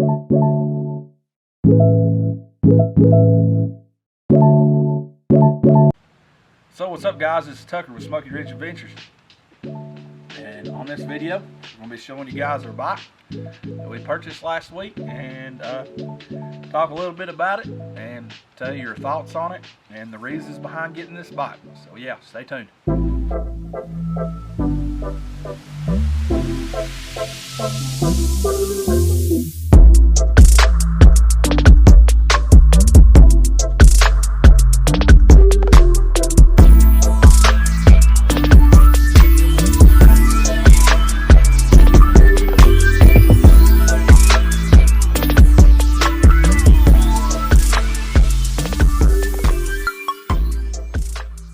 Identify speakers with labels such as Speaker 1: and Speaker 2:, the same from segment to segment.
Speaker 1: So what's up, guys? This is Tucker with Smoky Ridge Adventures, and on this video I'm going to be showing you guys our bike that we purchased last week, and talk a little bit about it and tell you your thoughts on it and the reasons behind getting this bike. So yeah, stay tuned.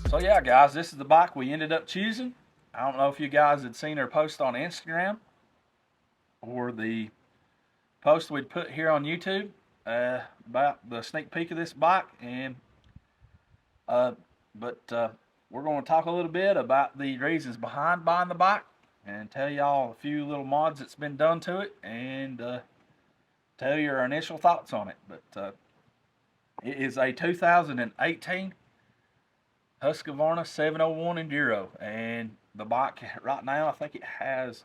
Speaker 1: So yeah, guys, this is the bike we ended up choosing. I don't know if you guys had seen our post on Instagram or the post we'd put here on YouTube about the sneak peek of this bike, and we're going to talk a little bit about the reasons behind buying the bike and tell y'all a few little mods that's been done to it, and tell you our initial thoughts on it. But it is a 2018 Husqvarna 701 Enduro, and the bike right now, I think it has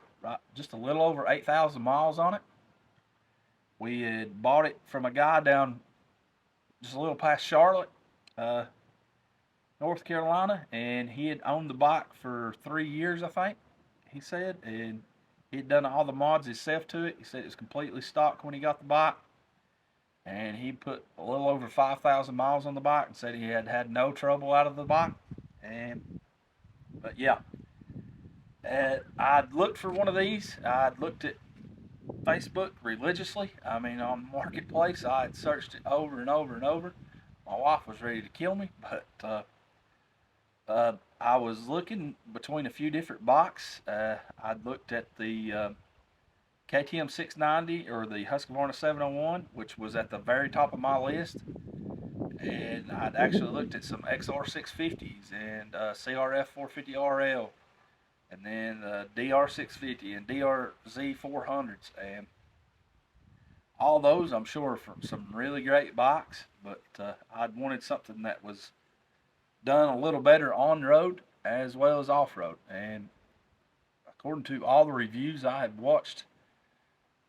Speaker 1: just a little over 8,000 miles on it. We had bought it from a guy down just a little past Charlotte, North Carolina, and he had owned the bike for 3 years, I think, he said, and he'd done all the mods himself to it. He said it was completely stock when he got the bike, and he put a little over 5,000 miles on the bike and said he had had no trouble out of the bike. But yeah, I'd looked for one of these. I'd looked at Facebook religiously. I mean, on Marketplace, I had searched it over and over and over. My wife was ready to kill me, but I was looking between a few different bikes. I'd looked at the KTM 690 or the Husqvarna 701, which was at the very top of my list, and I'd actually looked at some XR 650s and CRF 450 RL, and then DR 650 and DRZ 400s, and all those I'm sure are from some really great bikes, but I'd wanted something that was done a little better on road as well as off road. And according to all the reviews I had watched,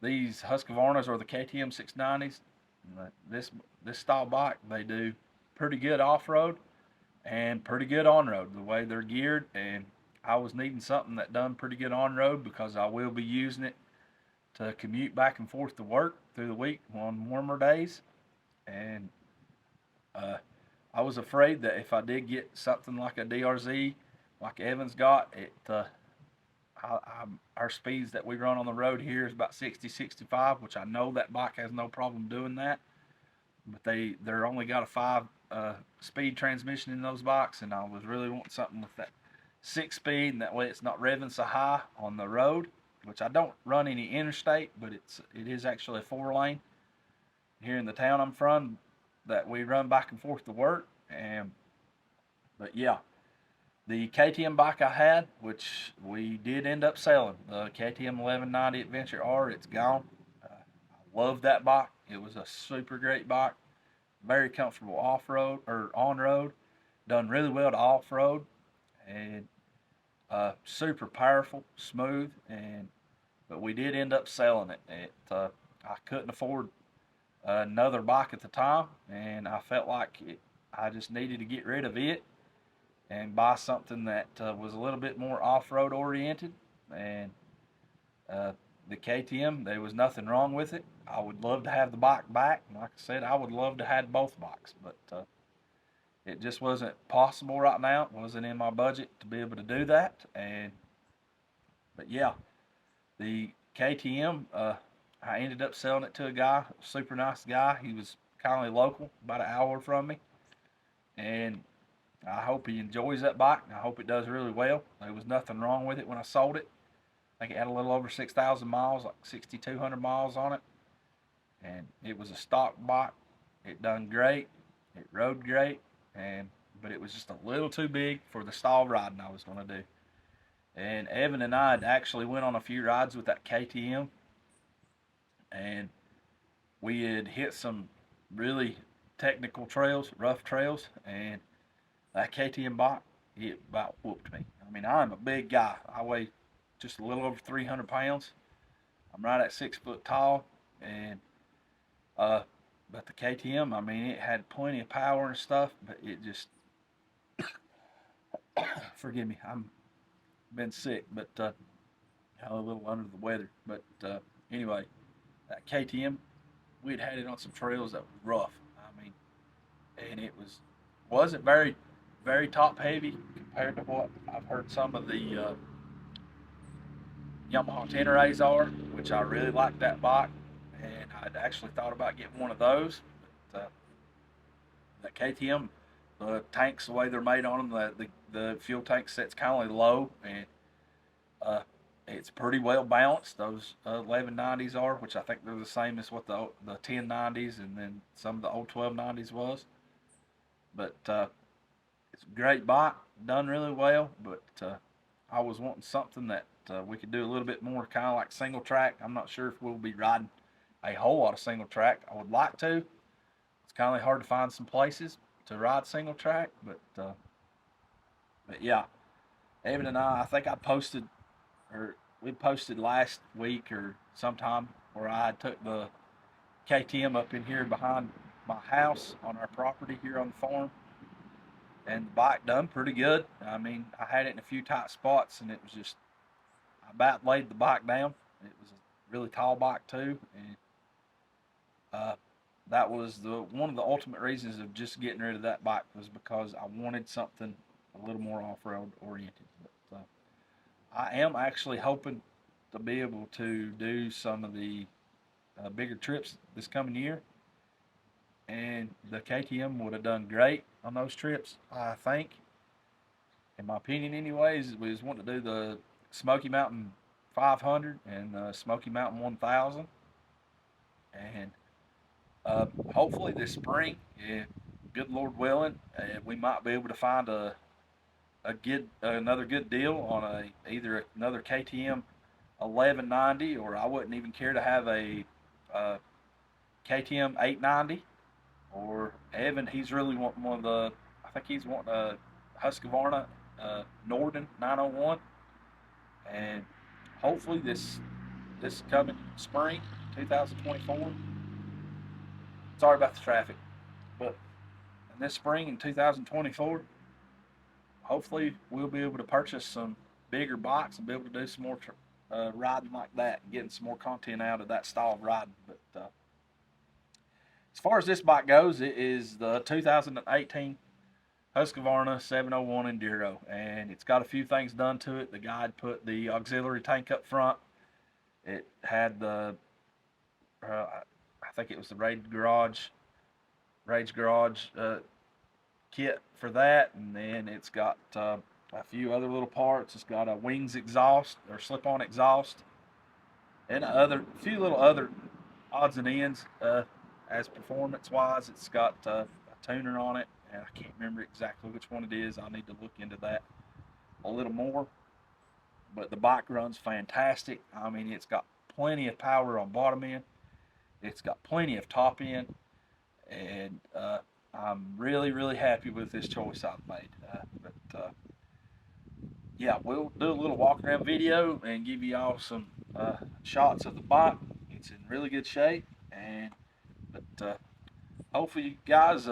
Speaker 1: these Husqvarnas or the KTM 690s, this style bike, they do pretty good off-road and pretty good on-road, the way they're geared. And I was needing something that done pretty good on-road because I will be using it to commute back and forth to work through the week on warmer days. And I was afraid that if I did get something like a DRZ like Evan's got, our speeds that we run on the road here is about 60, 65, which I know that bike has no problem doing that. But they're only got a 5-speed transmission in those bikes, and I was really wanting something with that 6-speed, and that way it's not revving so high on the road, which I don't run any interstate, but it is actually a 4-lane here in the town I'm from that we run back and forth to work. But yeah, the KTM bike I had, which we did end up selling, the KTM 1190 Adventure R, it's gone. I love that bike. It was a super great bike, very comfortable off-road or on-road, done really well to off-road, and super powerful, smooth. But we did end up selling it. I couldn't afford another bike at the time, and I felt like I just needed to get rid of it and buy something that was a little bit more off-road oriented. And the KTM, there was nothing wrong with it. I would love to have the bike back. Like I said, I would love to have both bikes, but it just wasn't possible right now. It wasn't in my budget to be able to do that. But yeah, the KTM, I ended up selling it to a guy, a super nice guy. He was kindly local, about an hour from me, and I hope he enjoys that bike. I hope it does really well. There was nothing wrong with it when I sold it. I think it had a little over 6,000 miles, like 6,200 miles on it. And it was a stock bike. It done great. It rode great. But it was just a little too big for the style of riding I was going to do. And Evan and I had actually went on a few rides with that KTM. And we had hit some really technical trails, rough trails, and that KTM bike, it about whooped me. I mean, I'm a big guy. I weigh just a little over 300 pounds. I'm right at 6 foot tall, and uh, but the KTM, I mean, it had plenty of power and stuff, but it just, forgive me, I'm been sick, but a little under the weather. But anyway, that KTM, we'd had it on some trails that were rough. I mean, and it wasn't very top heavy compared to what I've heard some of the Yamaha Tenerays are, which I really like that bike, and I'd actually thought about getting one of those. But that KTM, the tanks, the way they're made on them, the fuel tank sets kind of low, and uh, it's pretty well balanced. Those 1190s are, which I think they're the same as what the 1090s and then some of the old 1290s was. But it's a great bike, done really well. But I was wanting something that we could do a little bit more, kind of like single track. I'm not sure if we'll be riding a whole lot of single track. I would like to. It's kind of hard to find some places to ride single track, but yeah, Evan and I think I posted, or we posted last week or sometime, where I took the KTM up in here behind my house on our property here on the farm, and the bike done pretty good. I mean, I had it in a few tight spots, and it was just, I about laid the bike down. It was a really tall bike too, and uh, that was the one of the ultimate reasons of just getting rid of that bike, was because I wanted something a little more off-road oriented. But I am actually hoping to be able to do some of the bigger trips this coming year, and the KTM would have done great on those trips. I think, in my opinion, anyways, we was wanting to do the Smoky Mountain 500 and Smoky Mountain 1000, and hopefully this spring, yeah, good Lord willing, we might be able to find a good another good deal on either another KTM 1190, or I wouldn't even care to have a KTM 890. Or Evan, he's really wanting one of the, I think he's wanting a Husqvarna Norden 901, and hopefully this coming spring 2024. Sorry about the traffic, but in this spring in 2024, hopefully we'll be able to purchase some bigger bikes and be able to do some more riding like that, and getting some more content out of that style of riding. But as far as this bike goes, it is the 2018 Husqvarna 701 Enduro, and it's got a few things done to it. The guy had put the auxiliary tank up front. It had the, I think it was the Rage Garage kit for that, and then it's got a few other little parts. It's got a wings exhaust or slip-on exhaust, and a few little other odds and ends. As performance-wise, it's got a tuner on it, and I can't remember exactly which one it is. I need to look into that a little more. But the bike runs fantastic. I mean, it's got plenty of power on bottom end. It's got plenty of top end, and I'm really happy with this choice I've made. Yeah, we'll do a little walk around video and give you all some shots of the bike. It's in really good shape, and but hopefully you guys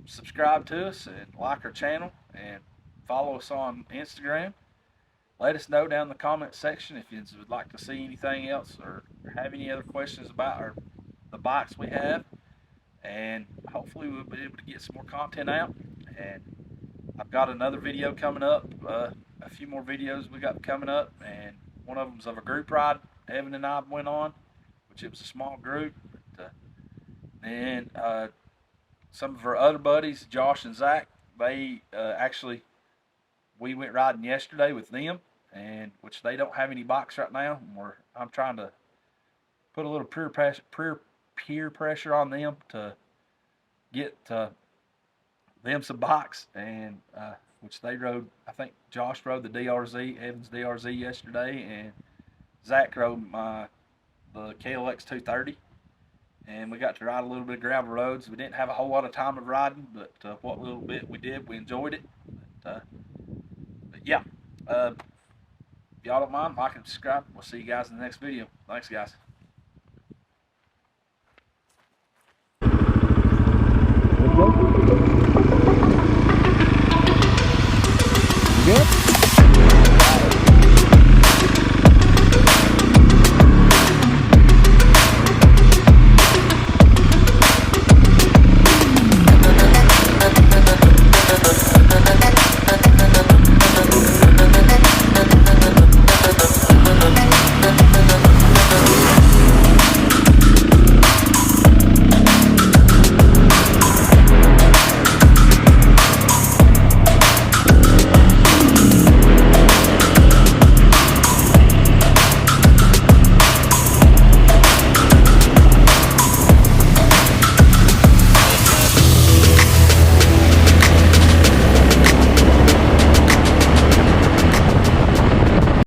Speaker 1: subscribe to us and like our channel and follow us on Instagram. Let us know down in the comment section if you would like to see anything else, or have any other questions about the bikes we have. And hopefully we'll be able to get some more content out. And I've got another video coming up, a few more videos we got coming up, and one of them's of a group ride Evan and I went on, which it was a small group. But, and some of our other buddies, Josh and Zach, they actually, we went riding yesterday with them, and which they don't have any bikes right now. I'm trying to put a little peer pressure on them to get them some bikes, and which they rode. I think Josh rode the DRZ, Evans DRZ yesterday, and Zach rode the KLX 230. and we got to ride a little bit of gravel roads. We didn't have a whole lot of time of riding, but what little bit we did, we enjoyed it. But yeah, if y'all don't mind, like and subscribe. We'll see you guys in the next video. Thanks, guys.
Speaker 2: Good?